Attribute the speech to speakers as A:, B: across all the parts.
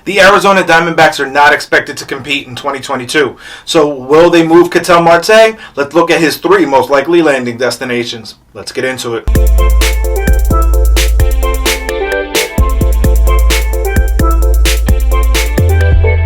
A: The Arizona Diamondbacks are not expected to compete in 2022. So will they move Ketel Marte? Let's look at his 3 most likely landing destinations. Let's get into it.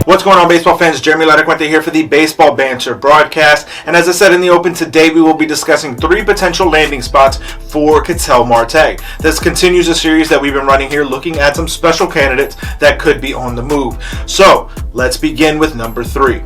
A: What's going on, baseball fans? Jeremy Laracuente here for the Baseball Banter Broadcast. And as I said in the open, today we will be discussing 3 potential landing spots for Ketel Marte. This continues a series that we've been running here, looking at some special candidates that could be on the move. So let's begin with number 3.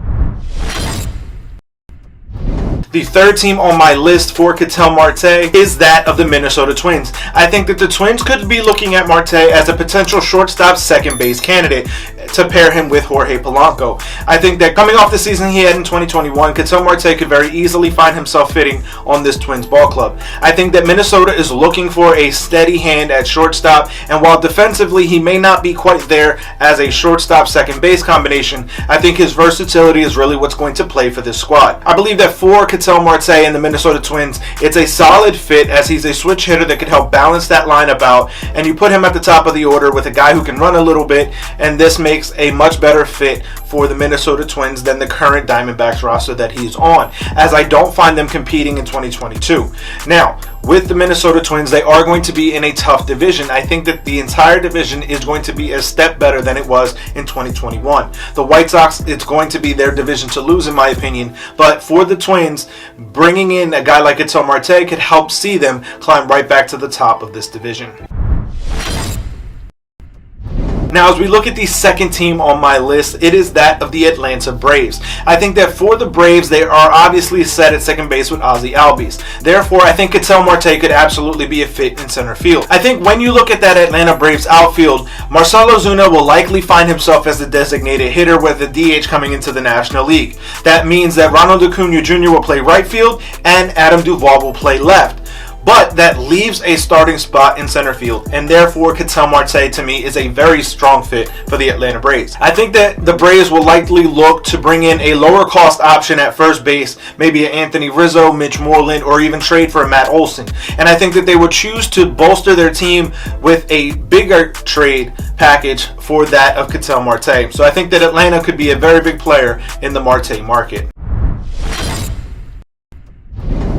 A: The 3rd team on my list for Ketel Marte is that of the Minnesota Twins. I think that the Twins could be looking at Marte as a potential shortstop second base candidate to pair him with Jorge Polanco. I think that coming off the season he had in 2021, Ketel Marte could very easily find himself fitting on this Twins ball club. I think that Minnesota is looking for a steady hand at shortstop, and while defensively he may not be quite there as a shortstop second base combination, I think his versatility is really what's going to play for this squad. I believe that for Ketel Marte and the Minnesota Twins, it's a solid fit as he's a switch hitter that could help balance that lineup out, and you put him at the top of the order with a guy who can run a little bit, and this makes a much better fit for the Minnesota Twins than the current Diamondbacks roster that he's on, as I don't find them competing in 2022. Now, with the Minnesota Twins, they are going to be in a tough division. I think that the entire division is going to be a step better than it was in 2021. The White Sox, it's going to be their division to lose, in my opinion, but for the Twins, bringing in a guy like Ketel Marte could help see them climb right back to the top of this division. Now, as we look at the 2nd team on my list, it is that of the Atlanta Braves. I think that for the Braves, they are obviously set at second base with Ozzie Albies. Therefore, I think Ketel Marte could absolutely be a fit in center field. I think when you look at that Atlanta Braves outfield, Marcell Ozuna will likely find himself as the designated hitter with the DH coming into the National League. That means that Ronald Acuna Jr. will play right field and Adam Duvall will play left. But that leaves a starting spot in center field, and therefore Ketel Marte to me is a very strong fit for the Atlanta Braves. I think that the Braves will likely look to bring in a lower cost option at first base, maybe an Anthony Rizzo, Mitch Moreland, or even trade for a Matt Olson. And I think that they would choose to bolster their team with a bigger trade package for that of Ketel Marte. So I think that Atlanta could be a very big player in the Marte market.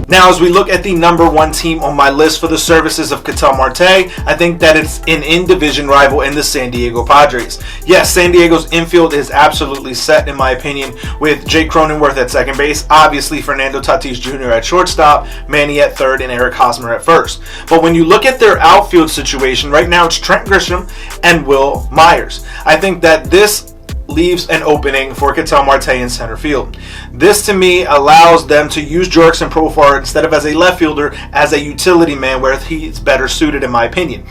A: Now, as we look at the number 1 team on my list for the services of Ketel Marte, I think that it's an in-division rival in the San Diego Padres. Yes, San Diego's infield is absolutely set, in my opinion, with Jake Cronenworth at second base, obviously Fernando Tatis Jr. at shortstop, Manny at third, and Eric Hosmer at first. But when you look at their outfield situation, right now it's Trent Grisham and Will Myers. I think that this leaves an opening for Ketel Marte in center field. This to me allows them to use Jurickson Profar instead of as a left fielder as a utility man where he's better suited, in my opinion.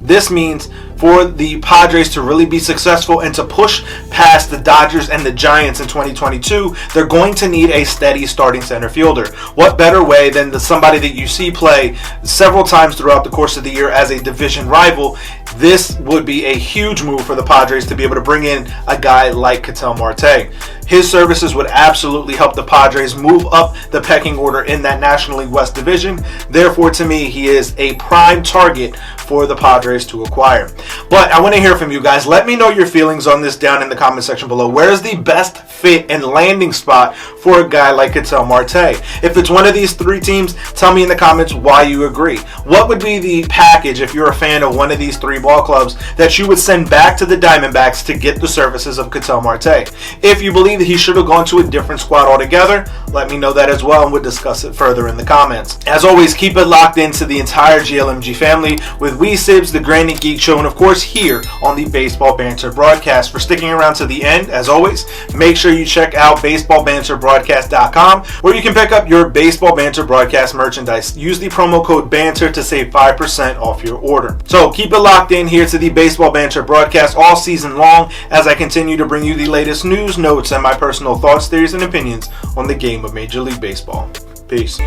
A: This means for the Padres to really be successful and to push past the Dodgers and the Giants in 2022, they're going to need a steady starting center fielder. What better way than somebody that you see play several times throughout the course of the year as a division rival? This would be a huge move for the Padres to be able to bring in a guy like Ketel Marte. His services would absolutely help the Padres move up the pecking order in that National League West division. Therefore, to me, he is a prime target for the Padres to acquire. But I want to hear from you guys. Let me know your feelings on this down in the comment section below. Where is the best fit and landing spot for a guy like Ketel Marte? If it's one of these 3 teams, tell me in the comments why you agree. What would be the package, if you're a fan of one of these 3 ball clubs, that you would send back to the Diamondbacks to get the services of Ketel Marte? If you believe that he should have gone to a different squad altogether, let me know that as well, and we'll discuss it further in the comments. As always, keep it locked into the entire GLMG family with Wee Sibs, the Granny Geek Show, and of course here on the Baseball Banter Broadcast. For sticking around to the end, as always, make sure you check out baseballbanterbroadcast.com, where you can pick up your Baseball Banter Broadcast merchandise. Use the promo code BANTER to save 5% off your order. So keep it locked in here to the Baseball Banter Broadcast all season long as I continue to bring you the latest news, notes, and my personal thoughts, theories, and opinions on the game of Major League Baseball. Peace.